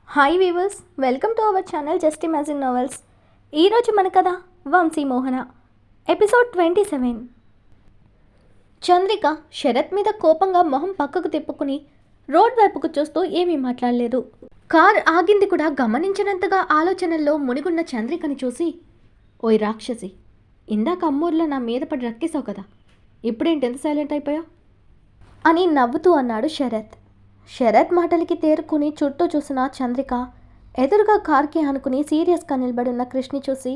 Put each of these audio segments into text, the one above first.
Hi weavers, welcome to our channel just imagine novels. ఈరోజు మన కథ వంశీ మోహన, ఎపిసోడ్ 27. చంద్రిక శరత్ మీద కోపంగా మొహం పక్కకు తిప్పుకుని రోడ్ వైపుకు చూస్తూ ఏమీ మాట్లాడలేదు. కార్ ఆగింది కూడా గమనించినంతగా ఆలోచనల్లో మునిగున్న చంద్రికని చూసి, ఓయ్ రాక్షసి, ఇందాక అమ్మూర్లో నా మీద పడి రక్కేశావు కదా, ఇప్పుడేంటి ఎంత సైలెంట్ అయిపోయావు అని నవ్వుతూ అన్నాడు శరత్. శరత్ మాటలకి తేరుకుని చుట్టూ చూసిన చంద్రిక ఎదురుగా కార్కి ఆనుకుని సీరియస్గా నిలబడున్న క్రిష్ని చూసి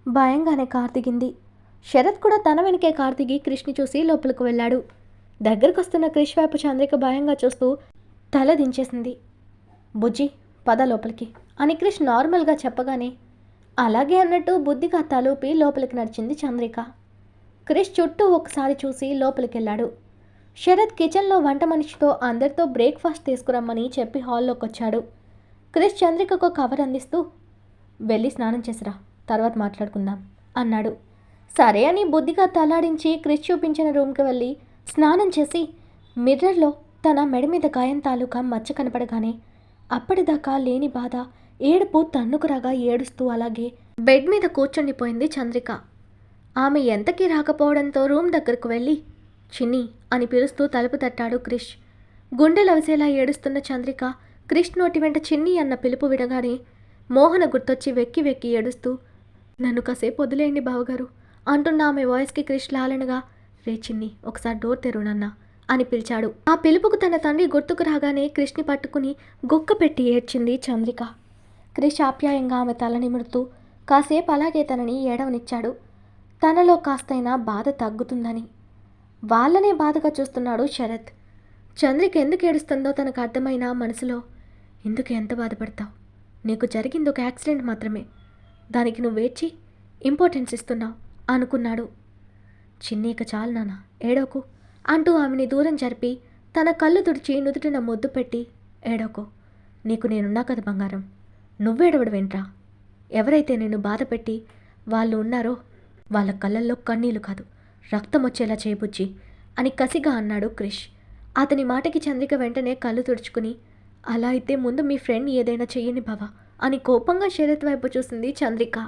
భయంగానే కార్ దిగింది. శరత్ కూడా తన వెనకే కార్ దిగి క్రిష్ని చూసి లోపలికి వెళ్ళాడు. దగ్గరకు వస్తున్న క్రిష్ వైపు చంద్రిక భయంగా చూస్తూ తల దించేసింది. బుజ్జి, పద లోపలికి అని క్రిష్ నార్మల్గా చెప్పగానే అలాగే అన్నట్టు బుద్ధిగా తలూపి లోపలికి నడిచింది చంద్రిక. క్రిష్ చుట్టూ ఒకసారి చూసి లోపలికి వెళ్ళాడు. శరత్ కిచెన్లో వంట మనిషితో అందరితో బ్రేక్ఫాస్ట్ తీసుకురమ్మని చెప్పి హాల్లోకి వచ్చాడు. క్రిష్ చంద్రికకు కవర్ అందిస్తూ, వెళ్ళి స్నానం చేసిరా, తర్వాత మాట్లాడుకుందాం అన్నాడు. సరే అని బుద్ధిగా తలాడించి క్రిష్ చూపించిన రూమ్కి వెళ్ళి స్నానం చేసి మిర్రర్లో తన మెడ మీద గాయం తాలూకా మచ్చ కనపడగానే అప్పటిదాకా లేని బాధ, ఏడుపు తన్నుకురాగా ఏడుస్తూ అలాగే బెడ్ మీద కూర్చుండిపోయింది చంద్రిక. ఆమె ఎంతకీ రాకపోవడంతో రూమ్ దగ్గరకు వెళ్ళి చిన్ని అని పిలుస్తూ తలుపు తట్టాడు క్రిష్. గుండెలవసేలా ఏడుస్తున్న చంద్రిక క్రిష్ నోటి వెంట చిన్ని అన్న పిలుపు వినగానే మోహన గుర్తొచ్చి వెక్కి వెక్కి ఏడుస్తూ, నన్ను కాసేపు వదిలేయండి బావగారు అంటున్న ఆమె వాయిస్కి క్రిష్ లాలనగా, రే చిన్ని, ఒకసారి డోర్ తెరునన్నా అని పిలిచాడు. ఆ పిలుపుకు తన తండ్రి గుర్తుకు రాగానే క్రిష్ని పట్టుకుని గుక్క పెట్టి ఏడ్చింది చంద్రిక. క్రిష్ ఆప్యాయంగా ఆమె తల నిమురుతూ కాసేపు అలాగే తనని ఏడవనిచ్చాడు, తనలో కాస్తైనా బాధ తగ్గుతుందని. వాళ్ళనే బాధగా చూస్తున్నాడు శరత్. చంద్రిక ఎందుకు ఏడుస్తుందో తనకు అర్థమైన మనసులో, ఎందుకు ఎంత బాధపడతావు, నీకు జరిగింది ఒక యాక్సిడెంట్ మాత్రమే, దానికి నువ్వు ఏడ్చి ఇంపార్టెన్స్ ఇస్తున్నావు అనుకున్నాడు. చిన్నీక చాలు నాన్న, ఏడోకు అంటూ ఆమెని దూరం జరిపి తన కళ్ళు తుడిచి నుదుటిన ముద్దు పెట్టి, ఏడోకు, నీకు నేనున్నా కదా బంగారం, నువ్వేడవడమేంట్రా, ఎవరైతే నిన్ను బాధ పెట్టి వాళ్ళు ఉన్నారో వాళ్ళ కళ్ళల్లో కన్నీళ్ళు కాదు, రక్తం వచ్చేలా చేయబుజ్జి అని కసిగా అన్నాడు క్రిష్. అతని మాటకి చంద్రిక వెంటనే కళ్ళు తుడుచుకుని, అలా అయితే ముందు మీ ఫ్రెండ్ ఏదైనా చెయ్యని బావా అని కోపంగా శరత్ వైపు చూసింది చంద్రిక.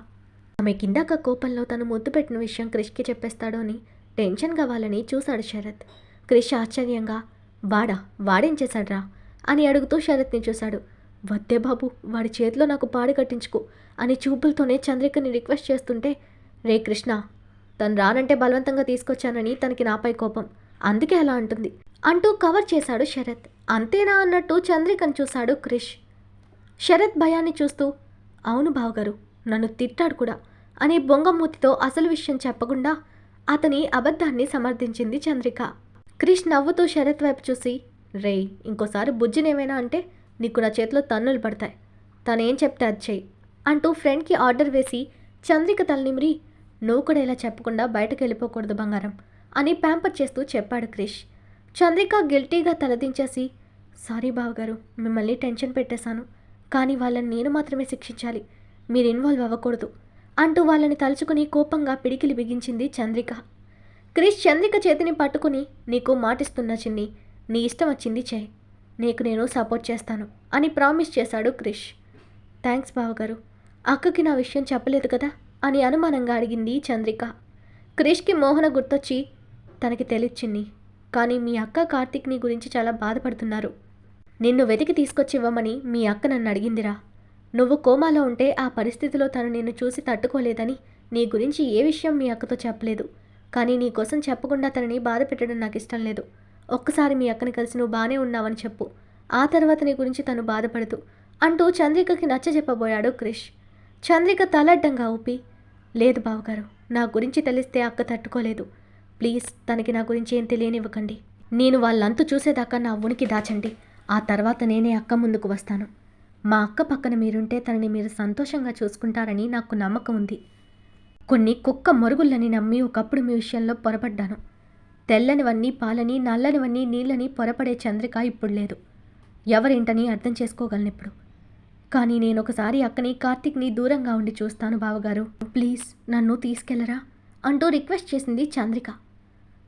ఆమె కిందాక కోపంలో తను ముద్దు పెట్టిన విషయం క్రిష్కి చెప్పేస్తాడో అని టెన్షన్ కావాలని చూశాడు శరత్. క్రిష్ ఆశ్చర్యంగా, వాడేం చేశాడ్రా అని అడుగుతూ శరత్ని చూశాడు. వద్దే బాబు, వాడి చేతిలో నాకు పాడు కట్టించుకో అని చూపులతోనే చంద్రికని రిక్వెస్ట్ చేస్తుంటే, రే కృష్ణ, తను రానంటే బలవంతంగా తీసుకొచ్చానని తనకి నాపై కోపం, అందుకే అలా అంటుంది అంటూ కవర్ చేశాడు శరత్. అంతేనా అన్నట్టు చంద్రికను చూశాడు క్రిష్. శరత్ భయాన్ని చూస్తూ, అవును బావగారు, నన్ను తిట్టాడు కూడా అని బొంగమూతితో అసలు విషయం చెప్పకుండా అతని అబద్ధాన్ని సమర్థించింది చంద్రిక. క్రిష్ నవ్వుతూ శరత్ వైపు చూసి, రేయ్, ఇంకోసారి బుజ్జినేమైనా అంటే నీకు నా చేతిలో తన్నులు పడతాయి, తనేం చెప్తే అది చెయ్యి అంటూ ఫ్రెండ్కి ఆర్డర్ వేసి చంద్రిక తలనిమిరి, నువ్వు కూడా ఇలా చెప్పకుండా బయటకు వెళ్ళిపోకూడదు బంగారం అని ప్యాంపర్ చేస్తూ చెప్పాడు క్రిష్. చంద్రిక గిల్టీగా తలదించేసి, సారీ బావగారు, మిమ్మల్ని టెన్షన్ పెట్టేశాను, కానీ వాళ్ళని నేను మాత్రమే శిక్షించాలి, మీరు ఇన్వాల్వ్ అవ్వకూడదు అంటూ వాళ్ళని తలుచుకుని కోపంగా పిడికిలి బిగించింది చంద్రిక. క్రిష్ చంద్రిక చేతిని పట్టుకుని, నీకు మాటిస్తున్నా చిన్ని, నీ ఇష్టం వచ్చింది చేయి, నీకు నేను సపోర్ట్ చేస్తాను అని ప్రామిస్ చేశాడు క్రిష్. థ్యాంక్స్ బావగారు, అక్కకి నా విషయం చెప్పలేదు కదా అని అనుమానంగా అడిగింది చంద్రిక. క్రిష్కి మోహన గుర్తొచ్చి, తనకి తెలియచిన్ని, కానీ మీ అక్క కార్తీక్ నీ గురించి చాలా బాధపడుతున్నారు, నిన్ను వెతికి తీసుకొచ్చి ఇవ్వమని మీ అక్క నన్ను అడిగిందిరా, నువ్వు కోమాలో ఉంటే ఆ పరిస్థితిలో తను నిన్ను చూసి తట్టుకోలేదని నీ గురించి ఏ విషయం మీ అక్కతో చెప్పలేదు, కానీ నీ కోసం చెప్పకుండా తనని బాధ పెట్టడం నాకు ఇష్టం లేదు, ఒక్కసారి మీ అక్కని కలిసి నువ్వు బాగానే ఉన్నావని చెప్పు, ఆ తర్వాత నీ గురించి తను బాధపడుతూ అంటూ చంద్రికకి నచ్చజెప్పబోయాడు క్రిష్. చంద్రిక తలడ్డంగా ఊపి, లేదు బావగారు, నా గురించి తెలిస్తే అక్క తట్టుకోలేదు, ప్లీజ్ తనకి నా గురించి ఏం తెలియనివ్వకండి, నేను వాళ్ళంతు చూసేదాకా నా ఉనికి దాచండి, ఆ తర్వాత నేనే అక్క ముందుకు వస్తాను, మా అక్క పక్కన మీరుంటే తనని మీరు సంతోషంగా చూసుకుంటారని నాకు నమ్మకం ఉంది, కొన్ని కుక్క మరుగుళ్ళని నమ్మి ఒకప్పుడు మీ విషయంలో పొరపడ్డాను, తెల్లనివన్నీ పాలని, నల్లనివన్నీ నీళ్ళని పొరపడే చంద్రిక ఇప్పుడు లేదు, ఎవరేంటని అర్థం చేసుకోగలను ఇప్పుడు, కానీ నేను ఒకసారి అక్కని కార్తీక్ని దూరంగా ఉండి చూస్తాను బావగారు, ప్లీజ్ నన్ను తీసుకెళ్లరా అంటూ రిక్వెస్ట్ చేసింది చంద్రిక.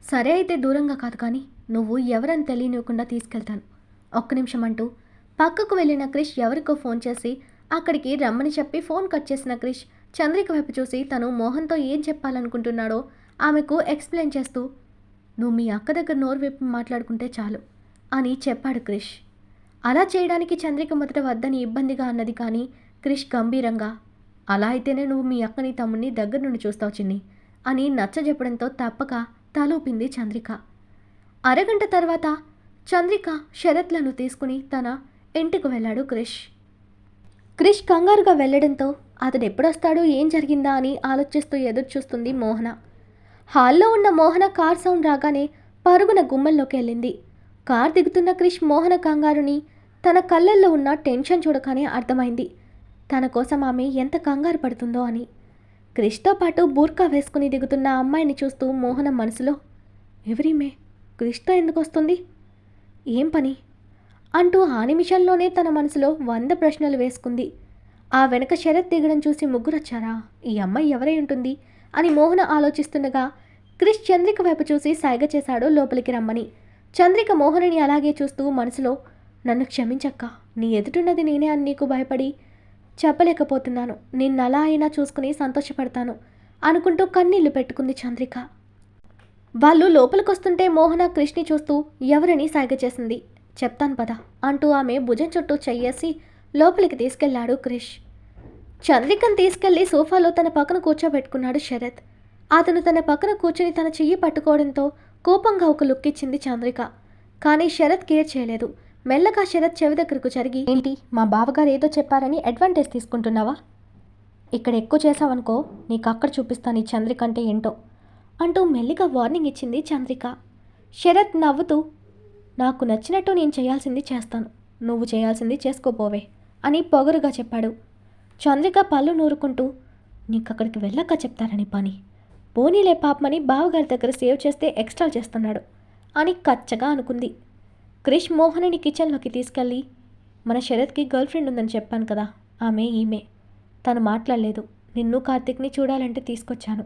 సరే అయితే దూరంగా కాదు, కానీ నువ్వు ఎవరని తెలియనివ్వకుండా తీసుకెళ్తాను, ఒక్క నిమిషం అంటూ పక్కకు వెళ్ళిన క్రిష్ ఎవరికో ఫోన్ చేసి అక్కడికి రమ్మని చెప్పి ఫోన్ కట్ చేసిన క్రిష్ చంద్రిక వైపు చూసి తను మోహన్తో ఏం చెప్పాలనుకుంటున్నాడో ఆమెకు ఎక్స్ప్లెయిన్ చేస్తూ, నువ్వు మీ అక్క దగ్గర నోరు విప్పి మాట్లాడుకుంటే చాలు అని చెప్పాడు క్రిష్. అలా చేయడానికి చంద్రిక మొదట వద్దని ఇబ్బందిగా అన్నది, కానీ క్రిష్ గంభీరంగా, అలా అయితేనే నువ్వు మీ అక్కని తమ్ముడిని దగ్గర నుండి చూస్తావు చిన్ని అని నచ్చజెప్పడంతో తప్పక తలూపింది చంద్రిక. అరగంట తర్వాత చంద్రిక శరత్లను తీసుకుని తన ఇంటికి వెళ్ళాడు క్రిష్. క్రిష్ కంగారుగా వెళ్ళడంతో అతడు ఎప్పుడొస్తాడో ఏం జరిగిందా అని ఆలోచిస్తూ ఎదురు చూస్తుంది మోహన. హాల్లో ఉన్న మోహన కార్ సౌండ్ రాగానే పరుగున గుమ్మంలోకి వెళ్ళింది. కార్ దిగుతున్న క్రిష్ మోహన కంగారుని తన కళ్ళల్లో ఉన్న టెన్షన్ చూడగానే అర్థమైంది తన కోసం ఆమె ఎంత కంగారు పడుతుందో అని. క్రిష్తో పాటు బూర్కా వేసుకుని దిగుతున్న అమ్మాయిని చూస్తూ మోహన మనసులో, ఎవరీమే, క్రిష్తో ఎందుకు వస్తుంది, ఏం పని అంటూ ఆ నిమిషంలోనే తన మనసులో 100 ప్రశ్నలు వేసుకుంది. ఆ వెనక శరత్ దిగడం చూసి ముగ్గురొచ్చారా, ఈ అమ్మాయి ఎవరై ఉంటుంది అని మోహన ఆలోచిస్తుండగా క్రిష్ చంద్రిక వైపు చూసి సైగ చేశాడు లోపలికి రమ్మని. చంద్రిక మోహనని అలాగే చూస్తూ మనసులో, నన్ను క్షమించక్క, నీ ఎదుటున్నది నేనే అని నీకు భయపడి చెప్పలేకపోతున్నాను, నిన్నలా అయినా చూసుకుని సంతోషపడతాను అనుకుంటూ కన్నీళ్లు పెట్టుకుంది చంద్రిక. వాళ్ళు లోపలికొస్తుంటే మోహన క్రిష్ని చూస్తూ ఎవరని సైగ చేసింది. చెప్తాను పద అంటూ ఆమె భుజం చుట్టూ చెయ్యేసి లోపలికి తీసుకెళ్లాడు క్రిష్. చంద్రికను తీసుకెళ్లి సోఫాలో తన పక్కన కూర్చోబెట్టుకున్నాడు శరత్. అతను తన పక్కన కూర్చుని తన చెయ్యి పట్టుకోవడంతో కోపంగా ఒక లుక్ ఇచ్చింది చంద్రిక. కానీ శరత్ కేర్ చేయలేదు. మెల్లగా శరత్ చెవి దగ్గరకు జరిగి, ఏంటి మా బావగారు ఏదో చెప్పారని అడ్వాంటేజ్ తీసుకుంటున్నావా, ఇక్కడ ఎక్కువ చేసావనుకో నీకు అక్కడ చూపిస్తాను ఈ చంద్రిక అంటే ఏంటో అంటూ మెల్లిగా వార్నింగ్ ఇచ్చింది చంద్రిక. శరత్ నవ్వుతూ, నాకు నచ్చినట్టు నేను చేయాల్సింది చేస్తాను, నువ్వు చేయాల్సింది చేసుకోపోవే అని పొగరుగా చెప్పాడు. చంద్రిక పళ్ళు నూరుకుంటూ, నీకక్కడికి వెళ్ళాక చెప్తారని పని, పోనీలే పాపమని బావగారి దగ్గర సేవ్ చేస్తే ఎక్స్ట్రా చేస్తున్నాడు అని కచ్చగా అనుకుంది. క్రిష్ మోహనని కిచెన్లోకి తీసుకెళ్ళి, మన శరత్కి గర్ల్ ఫ్రెండ్ ఉందని చెప్పాను కదా, ఆమె ఈమె, తను మాట్లాడలేదు, నిన్ను కార్తిక్ని చూడాలంటే తీసుకొచ్చాను,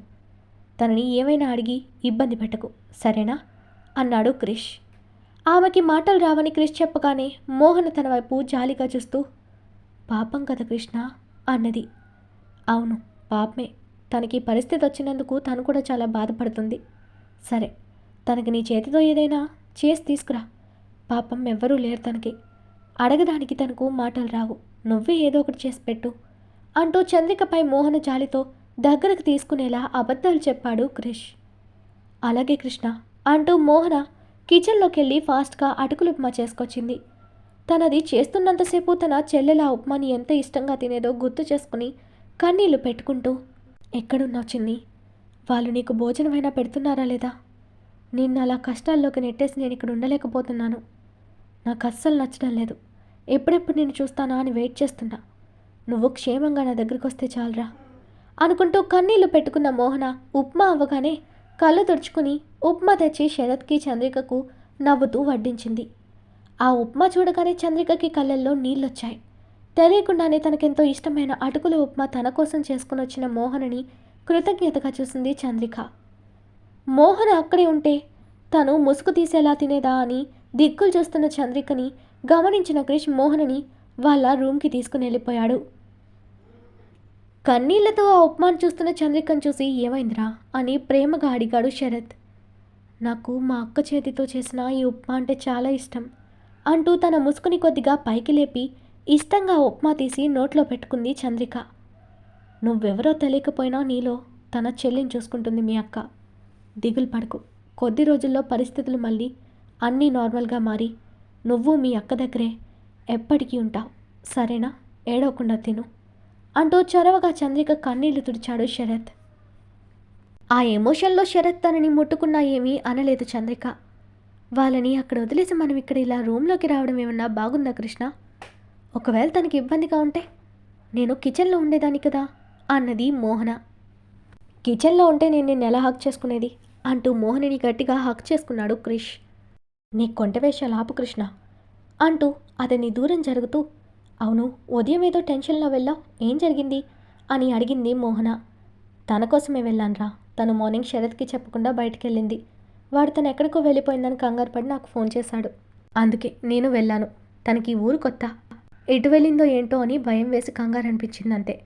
తనని ఏమైనా అడిగి ఇబ్బంది పెట్టకు సరేనా అన్నాడు క్రిష్. ఆమెకి మాటలు రావని క్రిష్ చెప్పగానే మోహన తన వైపు జాలిగా చూస్తూ, పాపం కదా కృష్ణ అన్నది. అవును పాపమే, తనకి పరిస్థితి వచ్చినందుకు తను కూడా చాలా బాధపడుతుంది. సరే, తనకి నీ చేతితో ఏదైనా చేసి తీసుకురా, పాపం ఎవ్వరూ లేరు తనకి, అడగడానికి తనకు మాటలు రావు, నువ్వే ఏదో ఒకటి చేసి పెట్టు అంటూ చంద్రికపై మోహన జాలితో దగ్గరకు తీసుకునేలా అబద్ధాలు చెప్పాడు క్రిష్. అలాగే కృష్ణ అంటూ మోహన కిచెన్లోకి వెళ్ళి ఫాస్ట్గా అటుకులు ఉప్మా చేసుకొచ్చింది. తనది చేస్తున్నంతసేపు తన చెల్లెల ఉప్మాని ఎంత ఇష్టంగా తినేదో గుర్తు చేసుకుని కన్నీళ్లు పెట్టుకుంటూ, ఎక్కడున్నావు చిన్ని, వాళ్ళు నీకు భోజనమైనా పెడుతున్నారా లేదా, నిన్ను అలా కష్టాల్లోకి నెట్టేసి నేను ఇక్కడ ఉండలేకపోతున్నాను, నాకు అస్సలు నచ్చడం లేదు, ఎప్పుడెప్పుడు నేను చూస్తానా అని వెయిట్ చేస్తున్నా, నువ్వు క్షేమంగా నా దగ్గరికి వస్తే చాలరా అనుకుంటూ కన్నీళ్లు పెట్టుకున్న మోహన ఉప్మా అవ్వగానే కళ్ళు తుడుచుకుని ఉప్మా తెచ్చి శరత్కి చంద్రికకు నవ్వుతూ వడ్డించింది. ఆ ఉప్మా చూడగానే చంద్రికకి కళ్ళల్లో నీళ్ళొచ్చాయి. తెలియకుండానే తనకెంతో ఇష్టమైన అటుకుల ఉప్మా తన కోసం చేసుకుని వచ్చిన మోహనని కృతజ్ఞతగా చూసింది చంద్రిక. మోహన అక్కడే ఉంటే తను ముసుగు తీసేలా తినేదా అని దిక్కులు చూస్తున్న చంద్రికని గమనించిన క్రిష్ మోహనని వాళ్ళ రూమ్కి తీసుకుని వెళ్ళిపోయాడు. కన్నీళ్లతో ఆ ఉప్మాను చూస్తున్న చంద్రికను చూసి, ఏమైందిరా అని ప్రేమగా అడిగాడు శరత్. నాకు మా అక్క చేతితో చేసిన ఈ ఉప్మా అంటే చాలా ఇష్టం అంటూ తన ముసుగుని కొద్దిగా పైకి లేపి ఇష్టంగా ఉప్మా తీసి నోట్లో పెట్టుకుంది చంద్రిక. నువ్వెవరో తెలియకపోయినా నీలో తన చెల్లిని చూసుకుంటుంది మీ అక్క, దిగులు పడకు, కొద్ది రోజుల్లో పరిస్థితులు మళ్ళీ అన్నీ నార్మల్గా మారి నువ్వు మీ అక్క దగ్గరే ఎప్పటికీ ఉంటావు, సరేనా, ఏడవకుండా తిను అంటూ చొరవగా చంద్రిక కన్నీళ్లు తుడిచాడు శరత్. ఆ ఎమోషన్లో శరత్ తనని ముట్టుకున్నా ఏమీ అనలేదు చంద్రిక. వాళ్ళని అక్కడ వదిలేసి మనం ఇక్కడ ఇలా రూమ్లోకి రావడం ఏమన్నా బాగుందా కృష్ణ, ఒకవేళ తనకి ఇబ్బందిగా ఉంటే నేను కిచెన్లో ఉండేదాన్ని కదా అన్నది మోహన. కిచెన్లో ఉంటే నేను నిన్ను ఎలా హక్ చేసుకునేది అంటూ మోహనిని గట్టిగా హక్ చేసుకున్నాడు క్రిష్. నీ కొంట వేషాలు ఆపు కృష్ణ అంటూ అతన్ని దూరం జరుగుతూ, అవును ఉదయం ఏదో టెన్షన్లో వెళ్ళావు, ఏం జరిగింది అని అడిగింది మోహన. తన కోసమే వెళ్ళానురా, తను మార్నింగ్ శరత్కి చెప్పకుండా బయటికి వెళ్ళింది, వాడు తను ఎక్కడికో వెళ్ళిపోయిందని కంగారు పడి నాకు ఫోన్ చేశాడు, అందుకే నేను వెళ్ళాను, తనకి ఊరు కొత్త, ఎటు వెళ్ళిందో ఏంటో అని భయం వేసి కంగారు అనిపించింది అంతే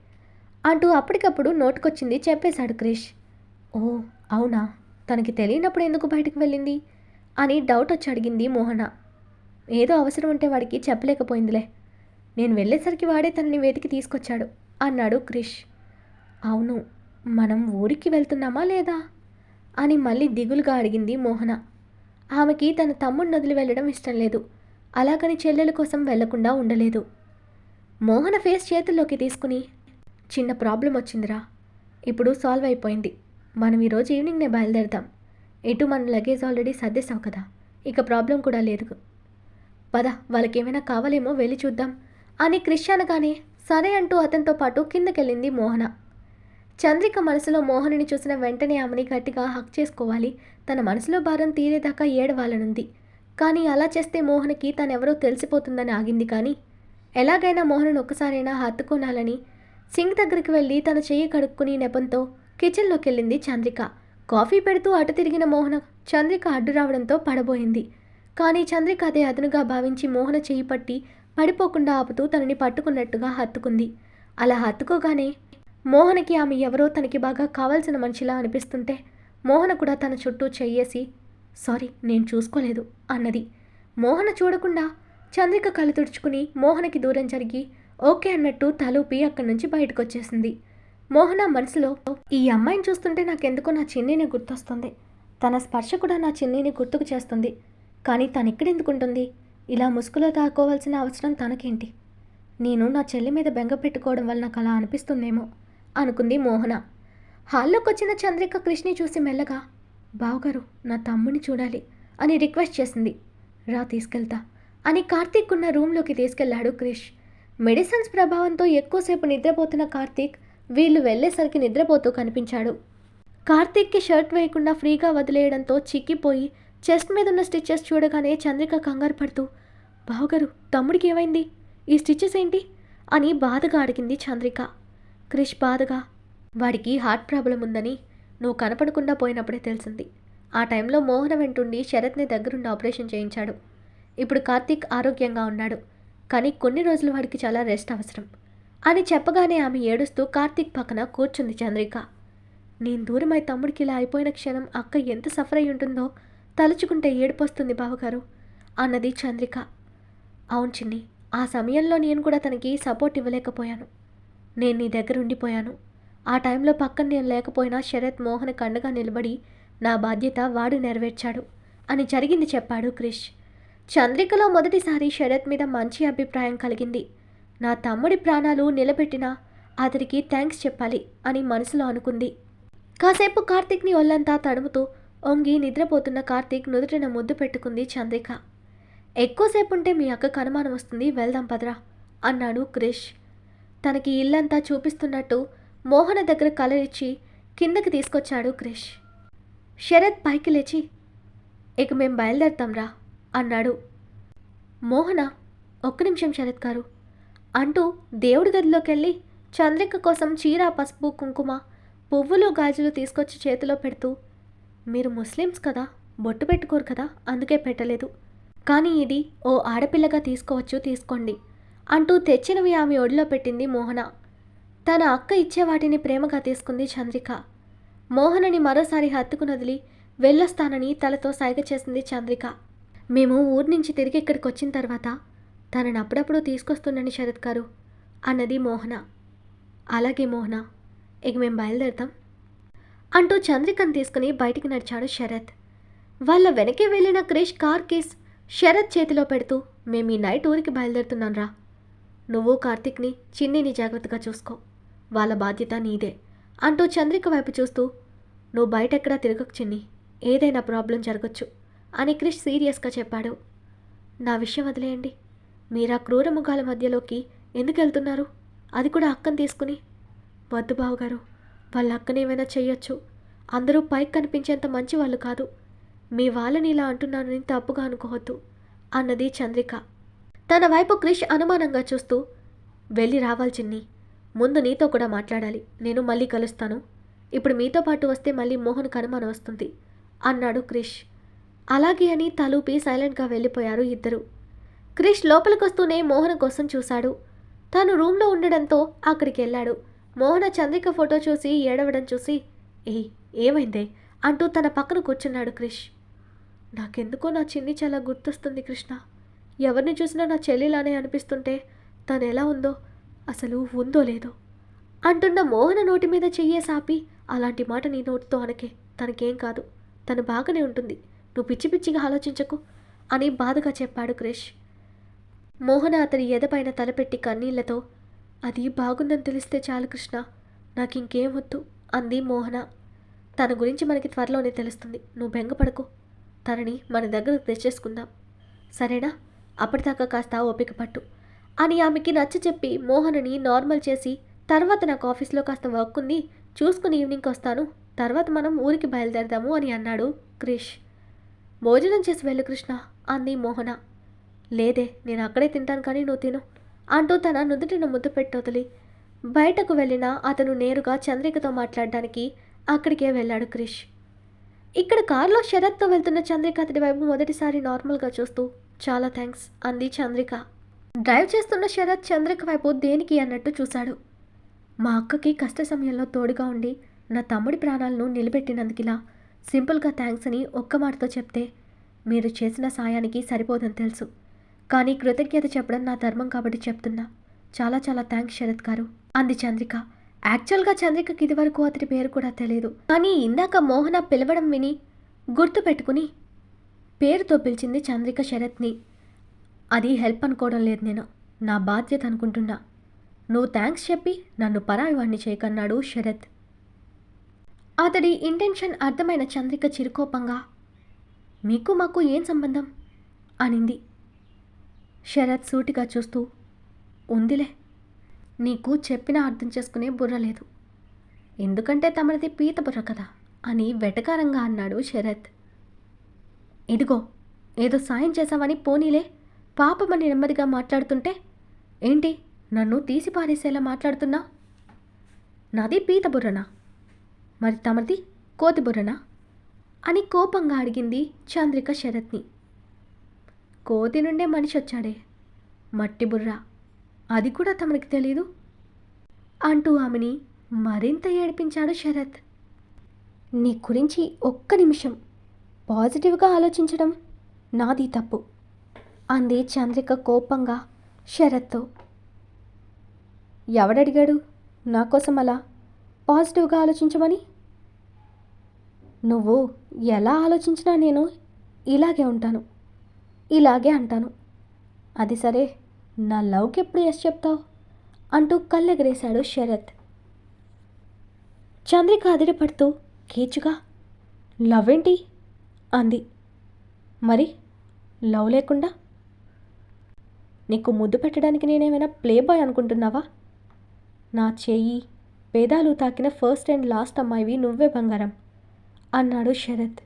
అంటూ అప్పటికప్పుడు నోటుకొచ్చింది చెప్పేశాడు క్రిష్. ఓ అవునా, తనకి తెలియనప్పుడు ఎందుకు బయటకు వెళ్ళింది అని డౌట్ వచ్చి అడిగింది మోహన. ఏదో అవసరం ఉంటే వాడికి చెప్పలేకపోయిందిలే, నేను వెళ్ళేసరికి వాడే తనని వెతికి తీసుకొచ్చాడు అన్నాడు క్రిష్. అవును, మనం ఊరికి వెళ్తున్నామా లేదా అని మళ్ళీ దిగులుగా అడిగింది మోహన. ఆమెకి తన తమ్ముడిని వదిలి వెళ్ళడం ఇష్టం లేదు, అలాగని చెల్లెల కోసం వెళ్లకుండా ఉండలేదు. మోహన ఫేస్ చేతుల్లోకి తీసుకుని, చిన్న ప్రాబ్లం వచ్చిందిరా, ఇప్పుడు సాల్వ్ అయిపోయింది, మనం ఈరోజు ఈవినింగ్నే బయలుదేరదాం, ఎటు మన లగేజ్ ఆల్రెడీ సర్దేశాం కదా, ఇక ప్రాబ్లం కూడా లేదు, పద వాళ్ళకేమైనా కావాలేమో వెళ్ళి చూద్దాం అని క్రిష్ అనగానే సరే అంటూ అతనితో పాటు కిందకెళ్ళింది మోహన. చంద్రిక మనసులో మోహనుని చూసిన వెంటనే ఆమెని గట్టిగా హక్ చేసుకోవాలి, తన మనసులో భారం తీరేదాకా ఏడవాలనుంది. కానీ అలా చేస్తే మోహన్కి తనెవరో తెలిసిపోతుందని ఆగింది. కానీ ఎలాగైనా మోహన్ ఒక్కసారైనా హత్తుకోనాలని సింక్ దగ్గరికి వెళ్ళి తన చెయ్యి కడుక్కుని నెపంతో కిచెన్లోకి వెళ్ళింది చంద్రిక. కాఫీ పెడుతూ అటు తిరిగిన మోహన చంద్రిక అడ్డు రావడంతో పడబోయింది. కానీ చంద్రిక అదే అదునుగా భావించి మోహన చెయ్యి పట్టి పడిపోకుండా ఆపుతూ తనని పట్టుకున్నట్టుగా హత్తుకుంది. అలా హత్తుకోగానే మోహనకి ఆమె ఎవరో తనకి బాగా కావాల్సిన మనిషిలా అనిపిస్తుంటే మోహన కూడా తన చుట్టూ చెయ్యేసి సారీ నేను చూసుకోలేదు అన్నది. మోహన చూడకుండా చంద్రిక కళ్ళు తుడుచుకుని మోహనకి దూరం జరిగి ఓకే అన్నట్టు తలూపి అక్కడి నుంచి బయటకు వచ్చేసింది. మోహన మనసులో ఈ అమ్మాయిని చూస్తుంటే నాకెందుకో నా చిన్నీని గుర్తొస్తుంది, తన స్పర్శ కూడా నా చిన్నీని గుర్తుకు చేస్తుంది, కానీ తనెక్కడెందుకుంటుంది, ఇలా ముసుగులో తాకోవాల్సిన అవసరం తనకేంటి, నేను నా చెల్లి మీద బెంగ పెట్టుకోవడం వల్ల నాకు అలా అనిపిస్తుందేమో అనుకుంది మోహన. హాల్లోకి వచ్చిన చంద్రిక క్రిష్ని చూసి మెల్లగా బావగారు నా తమ్ముని చూడాలి అని రిక్వెస్ట్ చేసింది. రా తీసుకెళ్తా అని కార్తీక్ ఉన్న రూమ్లోకి తీసుకెళ్లాడు క్రిష్. మెడిసిన్స్ ప్రభావంతో ఎక్కువసేపు నిద్రపోతున్న కార్తీక్ వీళ్ళు వెళ్ళేసరికి నిద్రపోతూ కనిపించాడు. కార్తీక్కి షర్ట్ వేయకుండా ఫ్రీగా వదిలేయడంతో చిక్కిపోయి చెస్ట్ మీద ఉన్న స్టిచ్చెస్ చూడగానే చంద్రిక కంగారు పడుతూ బావగారు తమ్ముడికి ఏమైంది, ఈ స్టిచ్చెస్ ఏంటి అని బాధగా అడిగింది చంద్రిక. క్రిష్ బాధగా వాడికి హార్ట్ ప్రాబ్లం ఉందని నువ్వు కనపడకుండా పోయినప్పుడే తెలిసింది, ఆ టైంలో మోహన వెంటుండి శరత్ని దగ్గరుండి ఆపరేషన్ చేయించాడు, ఇప్పుడు కార్తీక్ ఆరోగ్యంగా ఉన్నాడు, కానీ కొన్ని రోజులు వాడికి చాలా రెస్ట్ అవసరం అని చెప్పగానే ఆమె ఏడుస్తూ కార్తీక్ పక్కన కూర్చుంది చంద్రిక. నేను దూరమై తమ్ముడికి ఇలా అయిపోయిన క్షణం అక్క ఎంత సఫర్ అయి ఉంటుందో తలుచుకుంటే ఏడుపొస్తుంది బావగారు అన్నది చంద్రిక. అవును చిన్ని, ఆ సమయంలో నేను కూడా తనకి సపోర్ట్ ఇవ్వలేకపోయాను, నేను నీ దగ్గర ఉండిపోయాను, ఆ టైంలో పక్కన నేను లేకపోయినా శరత్ మోహన్ కండగా నిలబడి నా బాధ్యత వాడు నెరవేర్చాడు అని జరిగింది చెప్పాడు క్రిష్. చంద్రికలో మొదటిసారి శరత్ మీద మంచి అభిప్రాయం కలిగింది. నా తమ్ముడి ప్రాణాలు నిలబెట్టినా అతడికి థ్యాంక్స్ చెప్పాలి అని మనసులో అనుకుంది. కాసేపు కార్తీక్ని ఒళ్ళంతా తడుముతూ ఒంగి నిద్రపోతున్న కార్తీక్ నుదుటిన ముద్దు పెట్టుకుంది చంద్రిక. ఎక్కువసేపు ఉంటే మీ అక్కకు అనుమానం వస్తుంది, వెళ్దాం పదరా అన్నాడు క్రిష్. తనకి ఇల్లంతా చూపిస్తున్నట్టు మోహన దగ్గర కలరిచ్చి కిందకి తీసుకొచ్చాడు క్రిష్. శరత్ పైకి లేచి ఇక మేం బయలుదేరుతాంరా అన్నాడు. మోహన ఒక్క నిమిషం శరత్ గారు అంటూ దేవుడి గదిలోకి వెళ్ళి చంద్రిక కోసం చీర పసుపు కుంకుమ పువ్వులు గాజులు తీసుకొచ్చి చేతిలో పెడుతూ మీరు ముస్లిమ్స్ కదా, బొట్టు పెట్టుకోరు కదా, అందుకే పెట్టలేదు, కానీ ఇది ఓ ఆడపిల్లగా తీసుకోవచ్చు, తీసుకోండి అంటూ తెచ్చినవి ఆమె ఒడిలో పెట్టింది మోహన. తన అక్క ఇచ్చే వాటిని ప్రేమగా తీసుకుంది చంద్రిక. మోహనని మరోసారి హత్తుకుని వదిలి వెళ్ళొస్తానని తలతో సైగ చేసింది చంద్రిక. మేము ఊరి నుంచి తిరిగి ఇక్కడికి వచ్చిన తర్వాత తనని అప్పుడప్పుడు తీసుకొస్తుండని శరత్ గారు అన్నది మోహన. అలాగే మోహన, ఇక మేము బయలుదేరుతాం అంటూ చంద్రికను తీసుకుని బయటికి నడిచాడు శరత్. వాళ్ళ వెనకే వెళ్ళిన క్రిష్ కార్ కేస్ శరత్ చేతిలో పెడుతూ మేము ఈ నైట్ ఊరికి బయలుదేరుతున్నాం రా, నువ్వు కార్తీక్ని చిన్నిని జాగ్రత్తగా చూసుకో, వాళ్ళ బాధ్యత నీదే అంటూ చంద్రిక వైపు చూస్తూ నువ్వు బయట ఎక్కడా తిరగకు చిన్ని, ఏదైనా ప్రాబ్లం జరగచ్చు అని క్రిష్ సీరియస్గా చెప్పాడు. నా విషయం వదిలేయండి, మీరా క్రూర ముఖాల మధ్యలోకి ఎందుకు వెళ్తున్నారు, అది కూడా అక్కని తీసుకుని. వద్దు బావగారు, వాళ్ళ అక్కనేమైనా చెయ్యొచ్చు, అందరూ పైకి కనిపించేంత మంచి వాళ్ళు కాదు, మీ వాళ్ళని ఇలా అంటున్నానని తప్పుగా అనుకోవద్దు అన్నది చంద్రిక. తన వైపు క్రిష్ అనుమానంగా చూస్తూ వెళ్ళి రావాలి చిన్ని, ముందు నీతో కూడా మాట్లాడాలి, నేను మళ్ళీ కలుస్తాను, ఇప్పుడు మీతో పాటు వస్తే మళ్ళీ మోహన్కి అనుమానం వస్తుంది అన్నాడు క్రిష్. అలాగే అని తలూపి సైలెంట్గా వెళ్ళిపోయారు ఇద్దరు. క్రిష్ లోపలికొస్తూనే మోహన కోసం చూశాడు. తాను రూమ్లో ఉండడంతో అక్కడికి వెళ్ళాడు. మోహన చంద్రిక ఫోటో చూసి ఏడవడం చూసి ఏమైందే అంటూ తన పక్కన కూర్చున్నాడు క్రిష్. నాకెందుకో నా చిన్ని చాలా గుర్తొస్తుంది కృష్ణ. ఎవరిని చూసినా నా చెల్లిలానే అనిపిస్తుంటే తను ఎలా ఉందో, అసలు ఉందో లేదో అంటున్న మోహన నోటి మీద చెయ్యే సాపి, అలాంటి మాట నీ నోటితో అనకే, తనకేం కాదు, తను బాగానే ఉంటుంది, నువ్వు పిచ్చి పిచ్చిగా ఆలోచించకు అని బాధగా చెప్పాడు క్రిష్. మోహన అతని ఎదపైన తలపెట్టి కన్నీళ్లతో, అది బాగుందని తెలిస్తే చాలు కృష్ణ, నాకింకేం వద్దు అంది మోహన. తన గురించి మనకి త్వరలోనే తెలుస్తుంది, నువ్వు బెంగపడకు, తనని మన దగ్గరకు తెచ్చేసుకుందాం సరేనా, అప్పటిదాకా కాస్త ఓపిక పట్టు అని ఆమెకి నచ్చ చెప్పి మోహనని నార్మల్ చేసి, తర్వాత నాకు ఆఫీస్లో కాస్త వర్క్ ఉంది, చూసుకుని ఈవినింగ్కి వస్తాను, తర్వాత మనం ఊరికి బయలుదేరదాము అని అన్నాడు క్రిష్. భోజనం చేసి వెళ్ళు కృష్ణ అంది మోహన. లేదే, నేను అక్కడే తింటాను కానీ నువ్వు తిను అంటూ తన నుదుటిన ముద్దు పెట్టి వదిలి బయటకు వెళ్ళిన అతను నేరుగా చంద్రికతో మాట్లాడడానికి అక్కడికే వెళ్ళాడు క్రిష్. ఇక్కడ కారులో శరత్తో వెళ్తున్న చంద్రిక అతడి వైపు మొదటిసారి నార్మల్గా చూస్తూ, చాలా థ్యాంక్స్ అంది చంద్రిక. డ్రైవ్ చేస్తున్న శరత్ చంద్రిక వైపు దేనికి అన్నట్టు చూశాడు. మా అక్కకి కష్ట సమయంలో తోడుగా ఉండి నా తమ్ముడి ప్రాణాలను నిలబెట్టినందుకిలా సింపుల్గా థ్యాంక్స్ అని ఒక్క మాటతో చెప్తే మీరు చేసిన సాయానికి సరిపోదని తెలుసు, కానీ కృతజ్ఞత చెప్పడం నా ధర్మం కాబట్టి చెప్తున్నా, చాలా చాలా థ్యాంక్స్ శరత్ గారు అంది చంద్రిక. యాక్చువల్గా చంద్రికకి ఇదివరకు అతడి పేరు కూడా తెలియదు, కానీ ఇందాక మోహన పిలవడం విని గుర్తు పెట్టుకుని పేరుతో పిలిచింది చంద్రిక శరత్ని. అది హెల్ప్ అనుకోవడం లేదు, నేను నా బాధ్యత అనుకుంటున్నా, నువ్వు థ్యాంక్స్ చెప్పి నన్ను పరాయివాణ్ణి చేయకన్నాడు శరత్. అతడి ఇంటెన్షన్ అర్థమైన చంద్రిక చిరుకోపంగా, మీకు మాకు ఏం సంబంధం అనింది. శరత్ సూటిగా చూస్తూ, ఉందిలే, నీకు చెప్పినా అర్థం చేసుకునే బుర్ర లేదు, ఎందుకంటే తమరిది పీత బుర్ర కదా అని వెటకారంగా అన్నాడు శరత్. ఇదిగో ఏదో సాయం చేశావని పోనీలే, పాపమని నెమ్మదిగా మాట్లాడుతుంటే ఏంటి నన్ను తీసి పారేసేలా మాట్లాడుతున్నా? నాది పీత బుర్రనా, మరి తమరిది కోతి బుర్రనా అని కోపంగా అడిగింది చంద్రిక శరత్ని. కోతి నుండే మనిషి వచ్చాడే, మట్టి బుర్ర, అది కూడా తమరికి తెలీదు అంటూ ఆమెని మరింత ఏడిపించాడు శరత్. నీ గురించి ఒక్క నిమిషం పాజిటివ్గా ఆలోచించడం నాది తప్పు అంది చంద్రిక కోపంగా శరత్తో. ఎవడడిగాడు నా కోసం అలా పాజిటివ్గా ఆలోచించమని? నువ్వు ఎలా ఆలోచించినా నేను ఇలాగే ఉంటాను, ఇలాగే అంటాను. అది సరే, నా లవ్కి ఎప్పుడు ఎస్ చెప్తావు అంటూ కళ్ళెగరేశాడు శరత్. చంద్రిక అదిరిపడుతూ కీచుగా, లవ్ ఏంటి అంది. మరి లవ్ లేకుండా నీకు ముద్దు పెట్టడానికి నేనేమైనా ప్లే బాయ్ అనుకుంటున్నావా? నా చెయ్యి పేదాలు తాకిన ఫస్ట్ అండ్ లాస్ట్ అమ్మాయివి నువ్వే బంగారం అన్నాడు శరత్.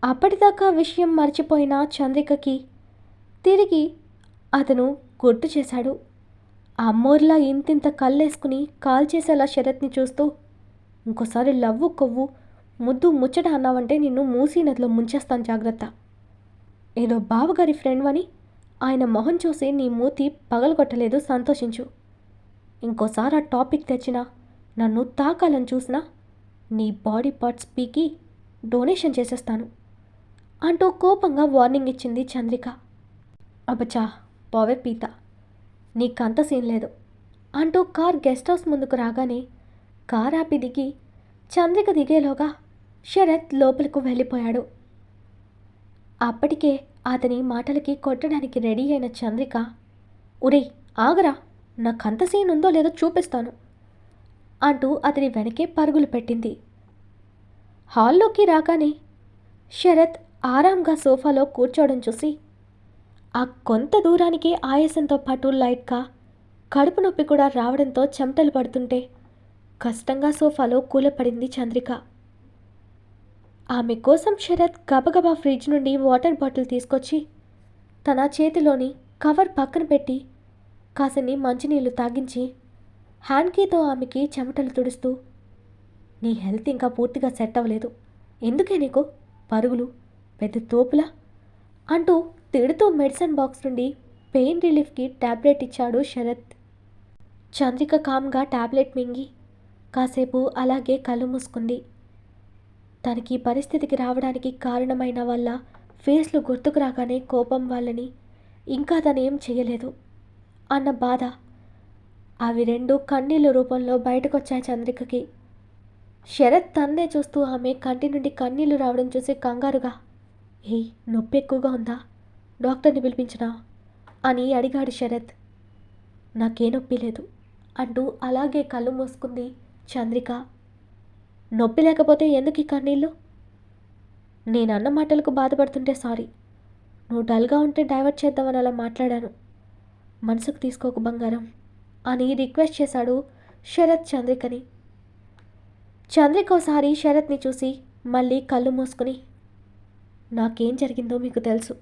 అప్పటిదాకా విషయం మర్చిపోయిన చంద్రికకి తిరిగి అతను గుర్తు చేశాడు. అమ్మోర్లా ఇంతింత కళ్ళేసుకుని కాల్ చేసేలా శరత్ని చూస్తూ, ఇంకోసారి లవ్వు కొవ్వు ముద్దు ముచ్చట అన్నావంటే నిన్ను మూసీ నదిలో ముంచేస్తాను జాగ్రత్త. ఏదో బావగారి ఫ్రెండ్ అని ఆయన మొహం చూసి నీ మూతి పగలగొట్టలేదు, సంతోషించు. ఇంకోసారి ఆ టాపిక్ తెచ్చినా నన్ను తాకాలని చూసినా నీ బాడీ పార్ట్స్ పీకి డొనేషన్ చేసేస్తాను అంటూ కోపంగా వార్నింగ్ ఇచ్చింది చంద్రిక. అబ్బచా పోవే పీత, నీకంత సీన్ లేదు అంటూ కార్ గెస్ట్ హౌస్ ముందుకు రాగానే కార్ ఆపి దిగి చంద్రిక దిగేలోగా శరత్ లోపలకు వెళ్ళిపోయాడు. అప్పటికే అతని మాటలకి కొట్టడానికి రెడీ అయిన చంద్రిక, ఒరేయ్ ఆగరా, నాకంత సీన్ ఉందో లేదో చూపిస్తాను అంటూ అతని వెనకే పరుగులు పెట్టింది. హాల్లోకి రాగానే శరత్ ఆరాంగా సోఫాలో కూర్చోవడం చూసి ఆ కొంత దూరానికి ఆయాసంతో పాటు లైట్గా కడుపు నొప్పి కూడా రావడంతో చెమటలు పడుతుంటే కష్టంగా సోఫాలో కూలపడింది చంద్రిక. ఆమె కోసం శరత్ గబగబా ఫ్రిడ్జ్ నుండి వాటర్ బాటిల్ తీసుకొచ్చి తన చేతిలోని కవర్ పక్కన పెట్టి కాసిని మంచినీళ్లు తాగించి హ్యాండ్కీతో ఆమెకి చెమటలు తుడుస్తూ, నీ హెల్త్ ఇంకా పూర్తిగా సెట్ అవ్వలేదు, ఎందుకే నీకు పరుగులు పెద్ద తోపులా అంటూ తిడుతూ మెడిసిన్ బాక్స్ నుండి పెయిన్ రిలీఫ్కి టాబ్లెట్ ఇచ్చాడు శరత్. చంద్రిక కామ్గా టాబ్లెట్ మింగి కాసేపు అలాగే కళ్ళు మూసుకుంది. తనకి పరిస్థితికి రావడానికి కారణమైన వాళ్ళ ఫేస్లు గుర్తుకు రాగానే కోపం వాళ్ళని ఇంకా తనేం చేయలేదు అన్న బాధ అవి రెండు కన్నీళ్ళ రూపంలో బయటకొచ్చాయి చంద్రికకి. శరత్ తన్నే చూస్తూ ఆమె కంటి నుండి కన్నీళ్లు రావడం చూసి కంగారుగా, "ఏయ్, నొప్పి ఎక్కువగా ఉందా? డాక్టర్ని పిలిపించినా?" అని అడిగాడు శరత్. "నాకే నొప్పి లేదు" అంటూ అలాగే కళ్ళు మూసుకుంది చంద్రిక. "నొప్పి లేకపోతే ఎందుకు ఈ కన్నీళ్ళు?" "నేనన్న మాటలకు బాధపడుతుంటే సారీ. నువ్వు డల్గా ఉంటే డైవర్ట్ చేద్దామని అలా మాట్లాడాను. మనసుకు తీసుకోకు బంగారం" అని రిక్వెస్ట్ చేశాడు శరత్ చంద్రికని. చంద్రిక ఒకసారి శరత్ని చూసి మళ్ళీ కళ్ళు మూసుకుని, "నాకేం జరిగిందో మీకు తెలుసు.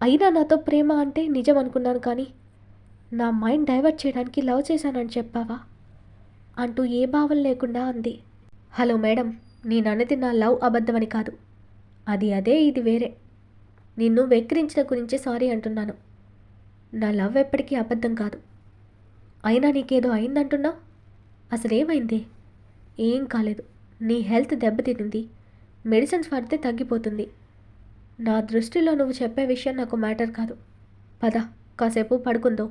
అయినా నాతో ప్రేమ అంటే నిజం అనుకున్నాను, కానీ నా మైండ్ డైవర్ట్ చేయడానికి లవ్ చేశానని చెప్పావా?" అంటూ ఏ భావం లేకుండా అంది. "హలో మేడం, నేనన్నది నా లవ్ అబద్ధమని కాదు. అది అదే, ఇది వేరే. నిన్ను వెక్కిరించిన గురించి సారీ అంటున్నాను. నా లవ్ ఎప్పటికీ అబద్ధం కాదు. అయినా నీకేదో అయిందంటున్నావు. అసలేమైంది?" "ఏం కాలేదు. నీ హెల్త్ దెబ్బతినింది. మెడిసిన్స్ వాడితే తగ్గిపోతుంది. నా దృష్టిలో నువ్వు చెప్పే విషయం నాకు మ్యాటర్ కాదు. పద, కాసేపు పడుకుందో"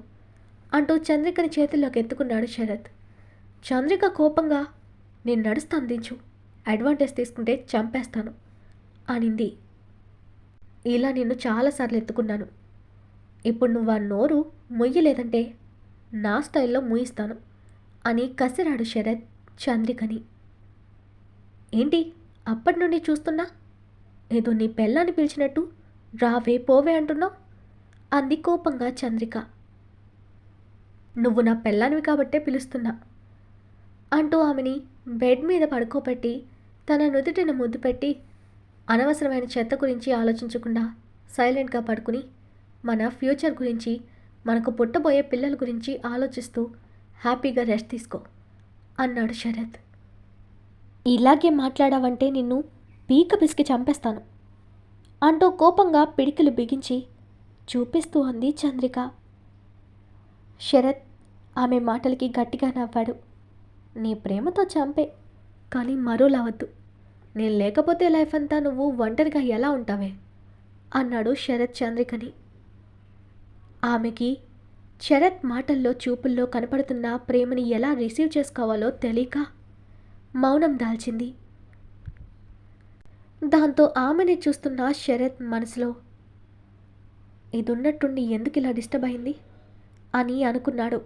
అంటూ చంద్రికని చేతుల్లోకి ఎత్తుకున్నాడు శరత్. చంద్రిక కోపంగా, "నేను నడుస్తాను దించు. అడ్వాంటేజ్ తీసుకుంటే చంపేస్తాను" అనింది. "ఇలా నిన్ను చాలాసార్లు ఎత్తుకున్నాను. ఇప్పుడు నువ్వు ఆ నోరు మొయ్యలేదంటే నా స్టైల్లో మూయిస్తాను" అని కసిరాడు శరత్ చంద్రికని. "ఏంటి అప్పటి నుండి చూస్తున్నా? ఏదో నీ పెళ్ళాన్ని పిలిచినట్టు రావే పోవే అంటున్నావు" అంది కోపంగా చంద్రిక. "నువ్వు నా పెళ్ళానివి కాబట్టే పిలుస్తున్నా" అంటూ ఆమెని బెడ్ మీద పడుకోబెట్టి తన నుదుటిన ముద్దు పెట్టి, అనవసరమైన చెత్త గురించి ఆలోచించకుండా సైలెంట్గా పడుకుని మన ఫ్యూచర్ గురించి, మనకు పుట్టబోయే పిల్లల గురించి ఆలోచిస్తూ హ్యాపీగా రెస్ట్ తీసుకో అన్నాడు శరత్. "ఇలాగే మాట్లాడావంటే నిన్ను పీక పిసికి చంపేస్తాను" అంటూ కోపంగా పిడికిలు బిగించి చూపిస్తూ అంది చంద్రిక. శరత్ ఆమె మాటలకి గట్టిగా నవ్వాడు. "నీ ప్రేమతో చంపే, కానీ మరోలా వద్దు. నేను లేకపోతే లైఫ్ అంతా నువ్వు ఒంటరిగా ఎలా ఉంటావే" అన్నాడు శరత్ చంద్రికని. ఆమెకి శరత్ మాటల్లో చూపుల్లో కనపడుతున్న ప్రేమని ఎలా రిసీవ్ చేసుకోవాలో తెలియక మౌనం దాల్చింది. దాంతో ఆమెని చూస్తున్న శరత్ మనసులో, "ఇదున్నట్టుండి ఎందుకు ఇలా డిస్టర్బ్ అయింది" అని అనుకున్నాడు.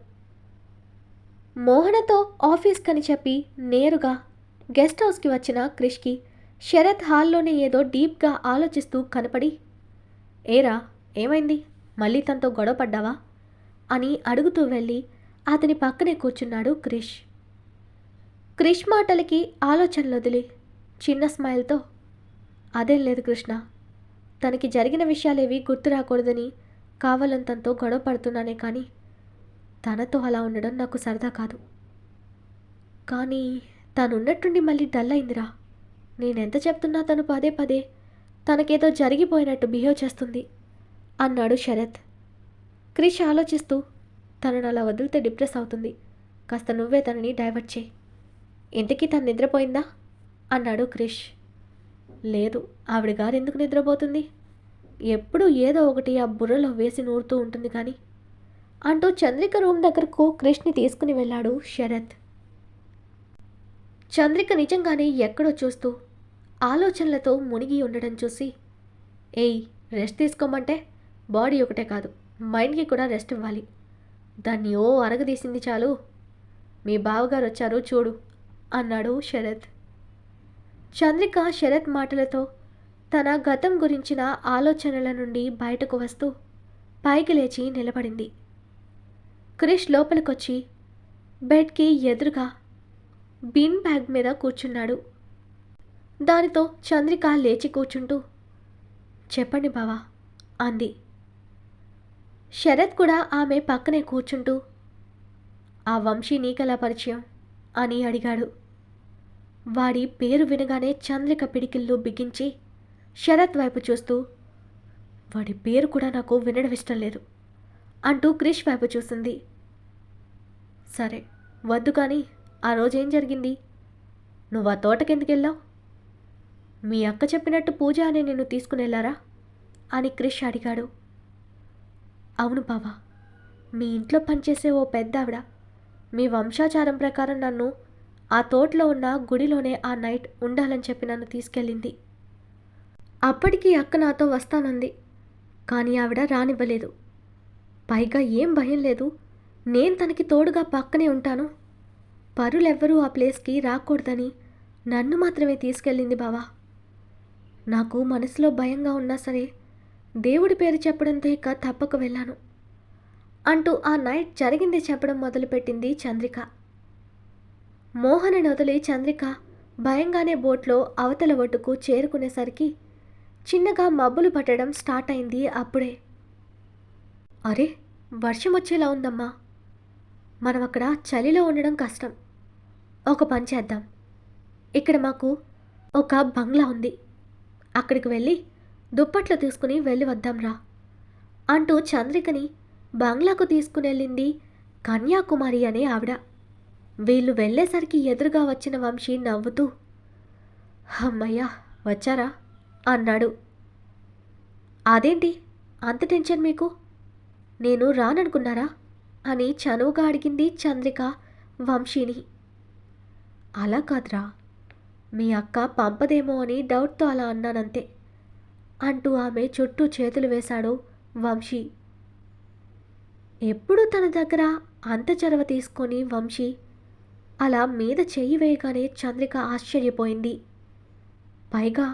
మోహనతో ఆఫీస్కని చెప్పి నేరుగా గెస్ట్ హౌస్కి వచ్చిన క్రిష్కి శరత్ హాల్లోనే ఏదో డీప్గా ఆలోచిస్తూ కనపడి, "ఏరా, ఏమైంది? మళ్ళీ తనతో గొడవ పడ్డావా?" అని అడుగుతూ వెళ్ళి అతని పక్కనే కూర్చున్నాడు క్రిష్. క్రిష్ మాటలకి ఆలోచనలు వదిలి చిన్న స్మైల్తో, "అదేం లేదు కృష్ణ, తనకి జరిగిన విషయాలేవి గుర్తు రాకూడదని కావాలని తనతో గొడవ పడుతున్నానే, కానీ తనతో అలా ఉండడం నాకు సరదా కాదు. కానీ తనున్నట్టుండి మళ్ళీ డల్ అయిందిరా. నేనెంత చెప్తున్నా తను పదే పదే తనకేదో జరిగిపోయినట్టు బిహేవ్ చేస్తుంది" అన్నాడు శరత్. క్రిష్ ఆలోచిస్తూ, "తనను అలా వదిలితే డిప్రెస్ అవుతుంది. కాస్త నువ్వే తనని డైవర్ట్ చేయి." "ఇంతకీ తను నిద్రపోయిందా?" అన్నాడు క్రిష్. "లేదు, ఆవిడ గారు ఎందుకు నిద్రపోతుంది? ఎప్పుడూ ఏదో ఒకటి ఆ బుర్రలో వేసి నూరుతూ ఉంటుంది కానీ" అంటూ చంద్రిక రూమ్ దగ్గరకు క్రిష్ని తీసుకుని వెళ్ళాడు శరత్. చంద్రిక నిజంగానే ఎక్కడో చూస్తూ ఆలోచనలతో మునిగి ఉండడం చూసి, "ఏయ్, రెస్ట్ తీసుకోమంటే బాడీ ఒకటే కాదు, మైండ్కి కూడా రెస్ట్ ఇవ్వాలి. దాన్ని ఓ అరగదీసింది చాలు. మీ బావగారు వచ్చారు చూడు" అన్నాడు శరత్. చంద్రిక శరత్ మాటలతో తన గతం గురించిన ఆలోచనల నుండి బయటకు వస్తూ పైకి లేచి నిలబడింది. క్రిష్ లోపలికొచ్చి బెడ్కి ఎదురుగా బిన్ బ్యాగ్ మీద కూర్చున్నాడు. దానితో చంద్రిక లేచి కూర్చుంటూ, "చెప్పండి బావా" అంది. శరత్ కూడా ఆమె పక్కనే కూర్చుంటూ, "ఆ వంశీ నీకెలా పరిచయం" అని అడిగాడు. వాడి పేరు వినగానే చంద్రిక పిడికిళ్ళు బిగించి శరత్ వైపు చూస్తూ, వాడి పేరు కూడా నాకు వినడం ఇష్టం లేదు అంటూ క్రిష్ వైపు చూసింది. సరే వద్దు, కానీ ఆ రోజేం జరిగింది? నువ్వు ఆ తోటకెందుకెళ్ళావు? మీ అక్క చెప్పినట్టు పూజ అనే నిన్ను తీసుకునెళ్ళారా అని క్రిష్ అడిగాడు. అవును బావా, మీ ఇంట్లో పనిచేసే ఓ పెద్ద ఆవిడ మీ వంశాచారం ప్రకారం నన్ను ఆ తోటలో ఉన్న గుడిలోనే ఆ నైట్ ఉండాలని చెప్పి నన్ను తీసుకెళ్ళింది. అప్పటికి అక్క నాతో వస్తానంది, కానీ ఆవిడ రానివ్వలేదు. పైగా ఏం భయం లేదు, నేను తనకి తోడుగా పక్కనే ఉంటాను, పరులెవ్వరూ ఆ ప్లేస్కి రాకూడదని నన్ను మాత్రమే తీసుకెళ్ళింది బావా. నాకు మనసులో భయంగా ఉన్నా సరే దేవుడి పేరు చెప్పడంతో ఇక తప్పక వెళ్ళాను అంటూ ఆ నైట్ జరిగింది చెప్పడం మొదలుపెట్టింది చంద్రిక. మోహన్ని వదిలి చంద్రిక భయంగానే బోట్లో అవతల ఒడ్డుకు చేరుకునేసరికి చిన్నగా మబ్బులు పట్టడం స్టార్ట్ అయింది. అప్పుడే అరే, వర్షం వచ్చేలా ఉందమ్మా, మనం అక్కడ చలిలో ఉండడం కష్టం. ఒక పని చేద్దాం, ఇక్కడ మాకు ఒక బంగ్లా ఉంది, అక్కడికి వెళ్ళి దుప్పట్లు తీసుకుని వెళ్ళి వద్దాంరా అంటూ చంద్రికని బంగ్లాకు తీసుకునెళ్ళింది కన్యాకుమారి అనే ఆవిడ. వీళ్ళు వెళ్ళేసరికి ఎదురుగా వచ్చిన వంశీ నవ్వుతూ, అమ్మయ్యా వచ్చారా అన్నాడు. అదేంటి అంత టెన్షన్ మీకు, నేను రాననుకున్నారా అని చనువుగా అడిగింది చంద్రిక వంశీని. అలా కాదురా, మీ అక్క పంపదేమో అని డౌట్తో అలా అన్నానంతే అంటూ ఆమె చుట్టూ చేతులు వేశాడు వంశీ. ఎప్పుడూ తన దగ్గర అంత చొరవ తీసుకొని వంశీ అలా మీద చెయ్యి వేయగానే చంద్రిక ఆశ్చర్యపోయింది. పైగా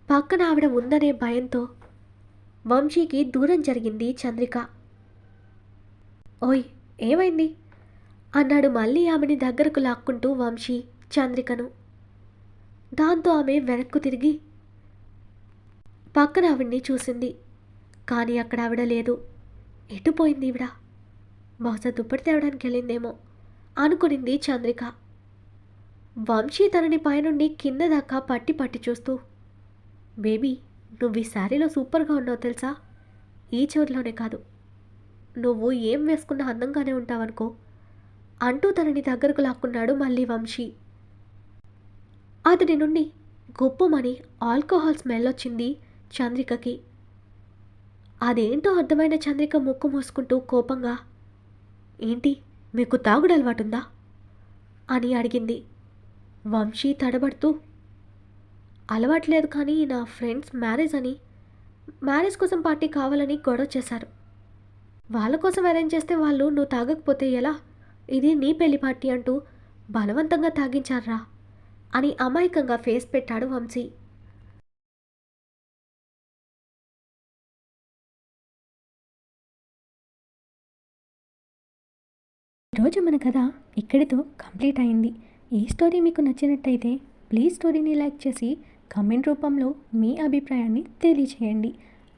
పక్కన ఆవిడ ఉందనే భయంతో వంశీకి దూరం జరిగింది చంద్రిక. ఓయ్ ఏమైంది అన్నాడు మళ్ళీ ఆమెని దగ్గరకు లాక్కుంటూ వంశీ చంద్రికను. దాంతో ఆమె వెనక్కు తిరిగి పక్కన ఆవిడ్ని చూసింది, కానీ అక్కడ ఆవిడ లేదు. ఎటుపోయింది ఈవిడ? బహుశా దుప్పటి తేవడానికి వెళ్ళిందేమో అనుకునింది చంద్రిక. వంశీ తనని పైనుండి కింద దాకా పట్టి పట్టి చూస్తూ, బేబీ నువ్వు ఈ శారీలో సూపర్గా ఉన్నావు తెలుసా, ఈ చోరులోనే కాదు, నువ్వు ఏం వేసుకున్నా అందంగానే ఉంటావనుకో అంటూ తనని దగ్గరకు లాక్కున్నాడు మళ్ళీ వంశీ. అతడి నుండి గుప్పుమని ఆల్కహాల్ స్మెల్ వచ్చింది చంద్రికకి. అదేంటో అర్థమైన చంద్రిక ముక్కు మూసుకుంటూ కోపంగా, ఏంటి మీకు తాగుడు అలవాటుందా అని అడిగింది. వంశీ తడబడుతూ, అలవాట్లేదు, కానీ నా ఫ్రెండ్స్ మ్యారేజ్ కోసం పార్టీ కావాలని గొడవ చేశారు, వాళ్ళ కోసం అరేంజ్ చేస్తే వాళ్ళు నువ్వు తాగకపోతే ఎలా, ఇది నీ పెళ్లి పార్టీ అంటూ బలవంతంగా తాగించారా అని అమాయకంగా ఫేస్ పెట్టాడు వంశీ. ఈరోజు మన కథ ఇక్కడితో కంప్లీట్ అయింది. ఈ స్టోరీ మీకు నచ్చినట్టయితే ప్లీజ్ స్టోరీని లైక్ చేసి కామెంట్ రూపంలో మీ అభిప్రాయాన్ని తెలియజేయండి.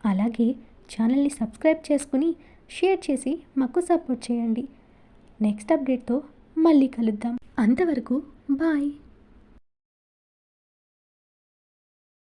అలాగే ఛానల్ని సబ్స్క్రైబ్ చేసుకుని షేర్ చేసి మాకు సపోర్ట్ చేయండి. నెక్స్ట్ అప్డేట్తో మళ్ళీ కలుద్దాం. అంతవరకు బాయ్.